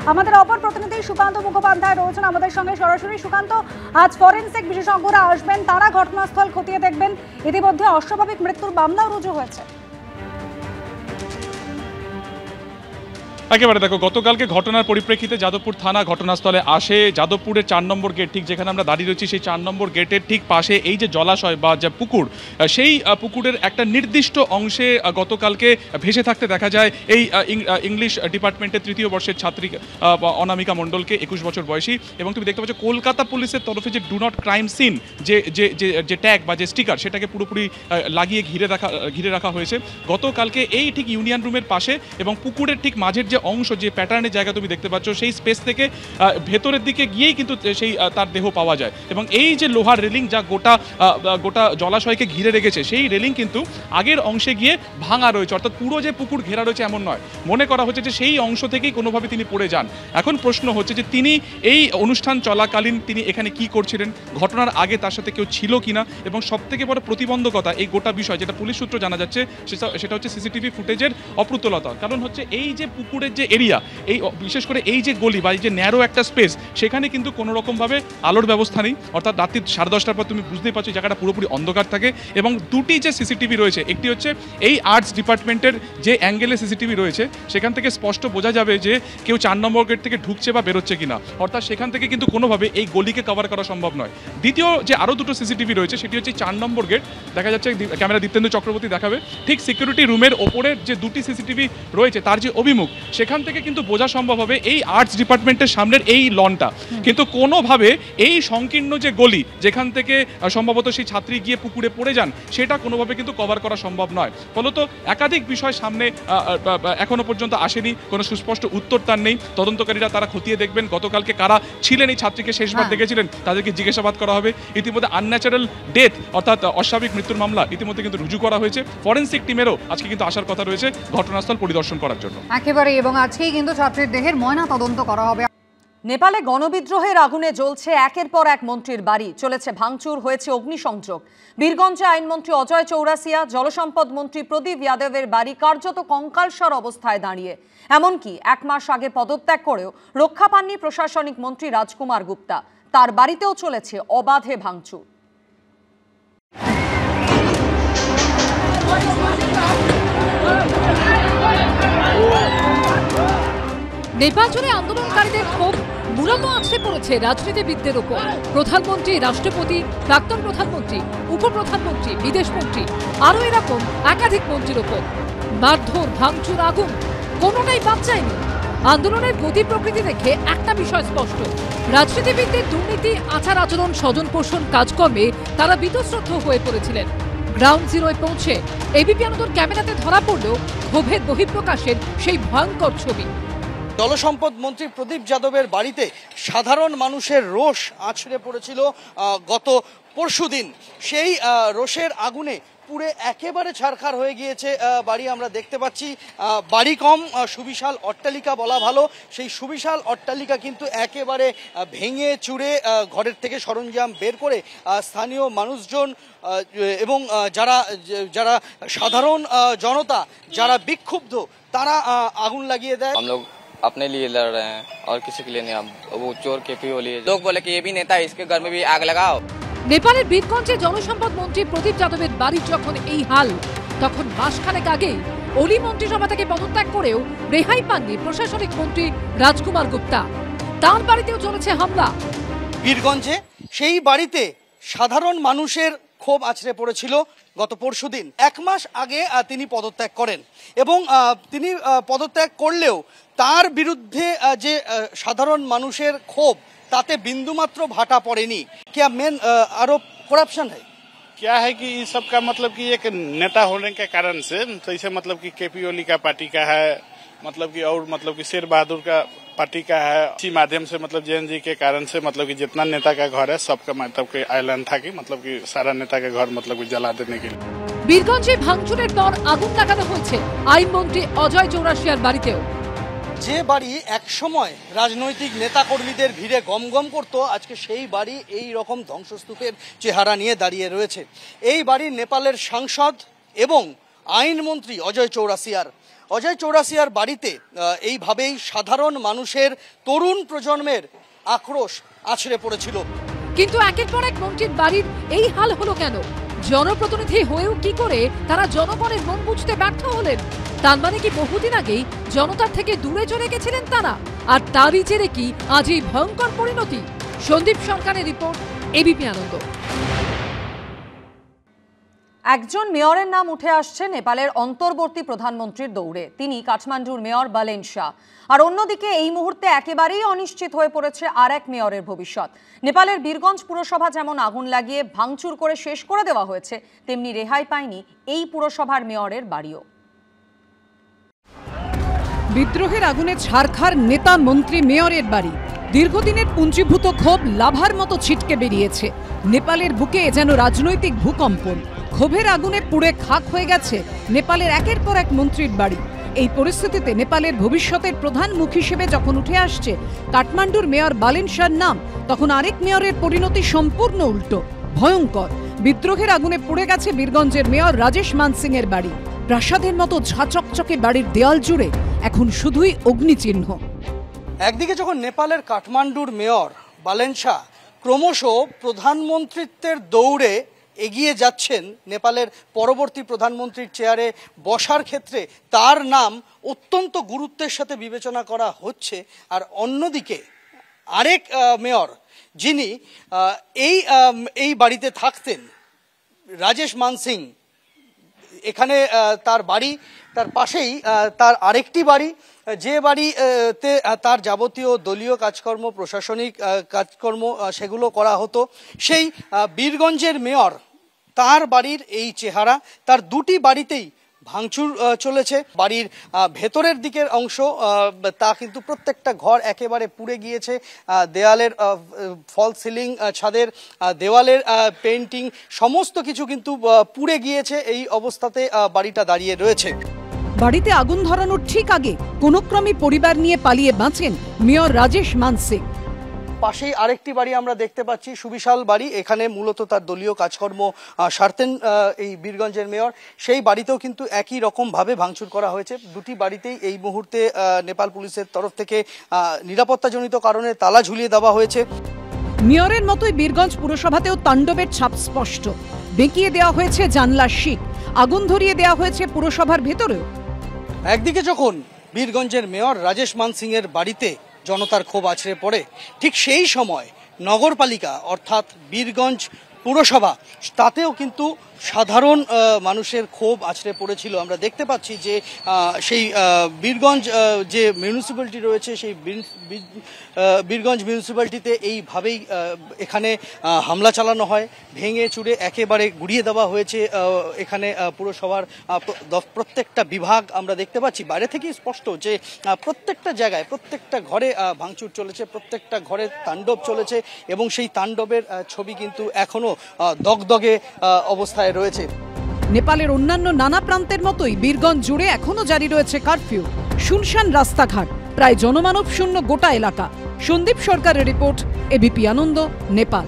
আমাদের অপর প্রতিনিধি সুকান্ত মুখোপাধ্যায় রয়েছেন আমাদের সঙ্গে সরাসরি। সুকান্ত, আজ ফরেনসিক বিশেষজ্ঞরা আসবেন, তারা ঘটনাস্থল খতিয়ে দেখবেন। ইতিমধ্যে অস্বাভাবিক মৃত্যুর মামলাও রুজু হয়েছে। একেবারে দেখো, গতকালকে ঘটনার পরিপ্রেক্ষিতে যাদবপুর থানা ঘটনাস্থলে আসে। যাদবপুরের 4 নম্বর গেট, ঠিক যেখানে আমরা দাঁড়িয়ে রয়েছি সেই 4 নম্বর গেটের ঠিক পাশে এই যে জলাশয় বা যে পুকুর, সেই পুকুরের একটা নির্দিষ্ট অংশে গতকালকে ভেসে থাকতে দেখা যায় এই ইংলিশ ডিপার্টমেন্টের 3য় বর্ষের ছাত্রী অনামিকা মণ্ডলকে, 21 বছর বয়সী। এবং তুমি দেখতে পাচ্ছ কলকাতা পুলিশের তরফে যে ডু নট ক্রাইম সিন যে ট্যাগ বা যে স্টিকার, সেটাকে পুরোপুরি লাগিয়ে ঘিরে রাখা হয়েছে। গতকালকে এই ঠিক ইউনিয়ন রুমের পাশে এবং পুকুরের ঠিক মাঝের যে অংশ, যে প্যাটার্নের জায়গা তুমি দেখতে পাচ্ছ, সেই স্পেস থেকে ভেতরের দিকে গিয়েই কিন্তু সেই তার দেহ পাওয়া যায়। এবং এই যে লোহার রেলিং যা গোটা জলাশয়কে ঘিরে রেখেছে, সেই রেলিং কিন্তু আগের অংশে গিয়ে ভাঙা রয়েছে, অর্থাৎ পুরো যে পুকুর ঘেরা রয়েছে এমন নয়। মনে করা হচ্ছে যে সেই অংশ থেকেই কোনোভাবে তিনি পড়ে যান। এখন প্রশ্ন হচ্ছে যে তিনি এই অনুষ্ঠান চলাকালীন তিনি এখানে কি করছিলেন, ঘটনার আগে তার সাথে কেউ ছিল কিনা, এবং সবথেকে বড় প্রতিবন্ধকতা এই গোটা বিষয় যেটা পুলিশ সূত্র জানা যাচ্ছে সেটা হচ্ছে সিসিটিভি ফুটেজের অপ্রতুলতা। কারণ হচ্ছে এই যে পুকুরের যে এরিয়া, এই বিশেষ করে এই যে গলি বা এই যে ন্যারো একটা স্পেস, সেখানে কিন্তু কোনো রকমভাবে আলোর ব্যবস্থা নেই। অর্থাৎ রাত্রি 10:30টার পর তুমি বুঝতেই পারছো জায়গাটা পুরোপুরি অন্ধকার থাকে। এবং দুটি যে সিসিটিভি রয়েছে, একটি হচ্ছে এই আর্টস ডিপার্টমেন্টের যে অ্যাঙ্গেলে সিসিটিভি রয়েছে, সেখান থেকে স্পষ্ট বোঝা যাবে যে কেউ 4 নম্বর গেট থেকে ঢুকছে বা বেরোচ্ছে কিনা, অর্থাৎ সেখান থেকে কিন্তু কোনোভাবে এই গলিকে কভার করা সম্ভব নয়। দ্বিতীয় যে আরও দুটো সিসিটিভি রয়েছে, সেটি হচ্ছে 4 নম্বর গেট, দেখা যাচ্ছে ক্যামেরা দীপ্তেন্দু চক্রবর্তী দেখাবে, ঠিক সিকিউরিটি রুমের ওপরের যে দুটি সিসিটিভি রয়েছে তার যে অভিমুখ, সেখান থেকে কিন্তু বোঝা সম্ভব হবে এই আর্টস ডিপার্টমেন্টের সামনের এই লনটা। কিন্তু কোনোভাবে এই সংকীর্ণ যে গলি যেখান থেকে সম্ভবত সেই ছাত্রী গিয়ে পুকুরে পড়ে যান, সেটা কোনোভাবে কিন্তু কভার করা সম্ভব নয়। ফলত একাধিক বিষয় সামনে এখনো পর্যন্ত আসেনি, কোনো সুস্পষ্ট উত্তর তার নেই। তদন্তকারীরা তারা খতিয়ে দেখবেন গতকালকে কারা ছিলেন এই ছাত্রীকে শেষবার দেখেছিলেন, তাদেরকে জিজ্ঞাসাবাদ করা হবে। ইতিমধ্যে আনন্যাচারাল ডেথ অর্থাৎ অস্বাভাবিক মৃত্যুর মামলা ইতিমধ্যে কিন্তু রুজু করা হয়েছে। ফরেনসিক টিমেরও আজকে কিন্তু আসার কথা রয়েছে ঘটনাস্থল পরিদর্শন করার জন্য। একেবারে, এবং আজকেই কিন্তু ছাত্রীর দেহের ময়না তদন্ত করা হবে। নেপালে গণবিদ্রোহের আগুনে জ্বলছে একের পর এক মন্ত্রীর বাড়ি, চলেছে ভাঙচুর, হয়েছে অগ্নিসংযোগ। বীরগঞ্জে আইনমন্ত্রী অজয় চৌরাসিয়া, জলসম্পদ মন্ত্রী প্রদীপ যাদবের বাড়ি কার্যত কঙ্কালসার অবস্থায় দাঁড়িয়ে। এমনকি 1 মাস আগে পদত্যাগ করেও রক্ষা পাননি প্রশাসনিক মন্ত্রী রাজকুমার গুপ্তা। তার বাড়িতেও চলেছে অবাধে ভাঙচুর। নেপাল জুড়ে আন্দোলনকারীদের ক্ষোভ মূলত আছড়ে পড়েছে রাজনীতিবিদদের ওপর। প্রধানমন্ত্রী, রাষ্ট্রপতি, প্রাক্তন প্রধানমন্ত্রী, উপপ্রধানমন্ত্রী, বিদেশমন্ত্রী, আরও এরকম একাধিক মন্ত্রীর ওপর। মারধর, ভাঙচুর, আগুন, কোনোটাই বাদ যায়নি। আন্দোলনের গতি প্রকৃতি দেখে একটা বিষয় স্পষ্ট, রাজনীতিবিদদের দুর্নীতি, আচার আচরণ, স্বজন পোষণ কাজকর্মে তারা বীতশ্রদ্ধ হয়ে পড়েছিলেন। গ্রাউন্ড জিরোয় পৌঁছে এবিপি আনন্দর ক্যামেরাতে ধরা পড়ল ক্ষোভের বহিঃপ্রকাশের সেই ভয়ঙ্কর ছবি। জলসম্পদ মন্ত্রী প্রদীপ যাদবের বাড়িতে সাধারণ মানুষের রোষ আছড়ে পড়েছিল গত পরশুদিন। সেই রোষের আগুনে পুরে একেবারে ছারখার হয়ে গিয়েছে বাড়ি। আমরা দেখতে পাচ্ছি বাড়ি কম, সুবিশাল অট্টালিকা বলা ভালো, সেই সুবিশাল অট্টালিকা কিন্তু একেবারে ভেঙে চুরে ঘরের থেকে সরঞ্জাম বের করে স্থানীয় মানুষজন এবং যারা সাধারণ জনতা, যারা বিক্ষুব্ধ, তারা আগুন লাগিয়ে দেয়। अपने लिए लड़ रहे हैं और किसी के लिए नहीं। वो चोर के पी हो लिए, लोग बोले कि ये भी नेता है, इसके घर में भी आग लगाओ। নেপালের বীরগঞ্জে জলসম্পদ মন্ত্রী প্রদীপ যাদবের বাড়ির যখন এই হাল, তখন মাসখানেক আগেই অলি মন্ত্রিসভা থেকে পদত্যাগ করেও রেহাই পাননি প্রশাসনিক মন্ত্রী রাজকুমার গুপ্তা। তার বাড়িতেও চলেছে হামলা। বীরগঞ্জে সেই বাড়িতে সাধারণ মানুষের ক্ষোভ আছড়ে পড়েছিল গত পরশুদিন। 1 মাস আগে তিনি পদত্যাগ করেন এবং তিনি পদত্যাগ করলেও তার বিরুদ্ধে যে সাধারণ মানুষের ক্ষোভ, তাতে বিন্দুমাত্র ভাটা পড়েনি। क्या मेन आरोप करप्शन है? क्या है कि इस सब का मतलब कि एक नेता होने के कारण से, तो इसे मतलब कि केपी ओली का पार्टी का है, मतलब कि और मतलब कि शेर बहादुर का पार्टी का है। इसी माध्यम से मतलब जैन जी के कारण से मतलब कि जितना नेता का घर है सबका मतलब कि ऐलान था कि मतलब कि सारा नेता के घर मतलब कि जला देने के लिए। বীরগঞ্জে ভাঙচুরের পর আগুন লাগানো হয়েছে আইনমন্ত্রী অজয় চৌরাসিয়ার বাড়িতেও। যে বাড়ি একসময় রাজনৈতিক নেতাকর্মীদের ভিড়ে গমগম করত, আজকে সেই বাড়ি এই রকম ধ্বংসস্তূপের চেহারা নিয়ে দাঁড়িয়ে রয়েছে। এই বাড়ি নেপালের সাংসদ এবং আইনমন্ত্রী অজয় চৌরাসিয়ার। অজয় চৌরাসিয়ার বাড়িতে এইভাবেই সাধারণ মানুষের তরুণ প্রজন্মের আক্রোশ আছড়ে পড়েছিল। কিন্তু একের পর এক মন্ত্রীর বাড়ির এই হাল হলো কেন? জনপ্রতিনিধি হয়েও কি করে তারা জনগণের মন বুঝতে ব্যর্থ হলেন? তার মানে কি বহুদিন আগেই জনতার থেকে দূরে চলে গেছিলেন তারা? আর তারই জেরে কি আজ এই ভয়ঙ্কর পরিণতি? সন্দীপ সরকারের রিপোর্ট, এবিপি আনন্দ। একজন মেয়রের নাম উঠে আসছে নেপালের অন্তর্বর্তী প্রধানমন্ত্রীর দৌড়ে। তিনি কাঠমান্ডুর মেয়র বালেন শাহ। আর অন্যদিকে এই মুহূর্তে একেবারেই অনিশ্চিত হয়ে পড়েছে আর এক মেয়রের ভবিষ্যৎ। নেপালের বীরগঞ্জ পুরসভা যেমন আগুন লাগিয়ে ভাঙচুর করে শেষ করে দেওয়া হয়েছে, তেমনি রেহাই পায়নি এই পুরসভার মেয়রের বাড়িও। বিদ্রোহের আগুনে ছারখার নেতা মন্ত্রী মেয়রের বাড়ি। দীর্ঘদিনের পুঞ্জীভূত ক্ষোভ লাভার মতো ছিটকে বেরিয়েছে। নেপালের বুকে যেন রাজনৈতিক ভূকম্পন। ক্ষোভের আগুনে পুড়ে খাক হয়ে গেছে নেপালের একের পর এক মন্ত্রীর বাড়ি। এই পরিস্থিতিতে নেপালের ভবিষ্যতের প্রধান মুখ হিসেবে যখন উঠে আসছে কাঠমান্ডুর মেয়র বালেন শাহর নাম, তখন আরেক মেয়রের পরিণতি সম্পূর্ণ উল্টো, ভয়ঙ্কর। বিদ্রোহের আগুনে পুড়ে গেছে বীরগঞ্জের মেয়র রাজেশ মানসিং এর বাড়ি। প্রাসাদের মতো ঝাঁচকচকে বাড়ির দেয়াল জুড়ে এখন শুধুই অগ্নিচিহ্ন। একদিকে যখন নেপালের কাঠমান্ডুর মেয়র বালেন শাহ ক্রমশ প্রধানমন্ত্রীত্বের দৌড়ে এগিয়ে যাচ্ছেন, নেপালের পরবর্তী প্রধানমন্ত্রীর চেয়ারে বসার ক্ষেত্রে তার নাম অত্যন্ত গুরুত্বের সাথে বিবেচনা করা হচ্ছে, আর অন্যদিকে আরেক মেয়র যিনি এই বাড়িতে থাকতেন, রাজেশ মানসিং, এখানে তার বাড়ি, তার পাশেই তার আরেকটি বাড়ি, যে বাড়িতে তার যাবতীয় দলীয় কাজকর্ম, প্রশাসনিক কাজকর্ম সেগুলো করা হতো, সেই বীরগঞ্জের মেয়র, তার বাড়ির এই চেহারা। তার দুটি বাড়িতেই ভাঙচুর চলেছে। বাড়ির ভেতরের দিকের অংশ তা কিন্তু প্রত্যেকটা ঘর একেবারে পুড়ে গিয়েছে। দেয়ালের ফল সিলিং, ছাদের দেওয়ালের পেইন্টিং, সমস্ত কিছু কিন্তু পুড়ে গিয়েছে। এই অবস্থাতে বাড়িটা দাঁড়িয়ে রয়েছে। বাড়িতে আগুন ধরানোর ঠিক আগে কোন ক্রমে পরিবার নিয়ে পালিয়ে বাঁচেন মেয়র রাজেশ মানসিং। পাশেই আরেকটি বাড়ি আমরা দেখতে পাচ্ছি, সুবিশাল বাড়ি। এখানে মূলত তার দলীয় কাজকর্ম সারতেন এই বীরগঞ্জের মেয়র। সেই বাড়িতেও কিন্তু একই রকম ভাবে ভাঙচুর করা হয়েছে। দুটি বাড়িতেই এই মুহূর্তে নেপাল পুলিশের তরফ থেকে নিরাপত্তাজনিত কারণে তালা ঝুলিয়ে দেওয়া হয়েছে। মেয়রের মতোই বীরগঞ্জ পুরসভাতেও তাণ্ডবের ছাপ স্পষ্ট। বেঁকিয়ে দেওয়া হয়েছে জানলার শিক, আগুন ধরিয়ে দেওয়া হয়েছে পুরসভার ভেতরেও। একদিকে যখন বীরগঞ্জের মেয়র রাজেশ মানসিং এর বাড়িতে জনতার ক্ষোভ আছড়ে পড়ে, ঠিক সেই সময় নগরপালিকা অর্থাৎ বীরগঞ্জ পুরসভা, তাতেও কিন্তু সাধারণ মানুষের ক্ষোভ আছড়ে পড়েছিল। আমরা দেখতে পাচ্ছি যে সেই বীরগঞ্জ যে মিউনিসিপ্যালিটি রয়েছে, সেই বীরগঞ্জ মিউনিসিপ্যালিটিতে এইভাবেই এখানে হামলা চালানো হয়, ভেঙে চুরে একেবারে গুড়িয়ে দেওয়া হয়েছে এখানে পুরসভার প্রত্যেকটা বিভাগ। আমরা দেখতে পাচ্ছি বাইরে থেকেই স্পষ্ট যে প্রত্যেকটা জায়গায়, প্রত্যেকটা ঘরে ভাঙচুর চলেছে, প্রত্যেকটা ঘরে তাণ্ডব চলেছে, এবং সেই তাণ্ডবের ছবি কিন্তু এখনো দগদগে অবস্থায় রয়েছে। নেপালের অন্যান্য নানা প্রান্তের মতোই বীরগঞ্জ জুড়ে এখনো জারি রয়েছে কারফিউ। শুনশান রাস্তাঘাট, প্রায় জনমানব শূন্য গোটা এলাকা। সন্দীপ সরকারের রিপোর্ট, এবিপি আনন্দ, নেপাল।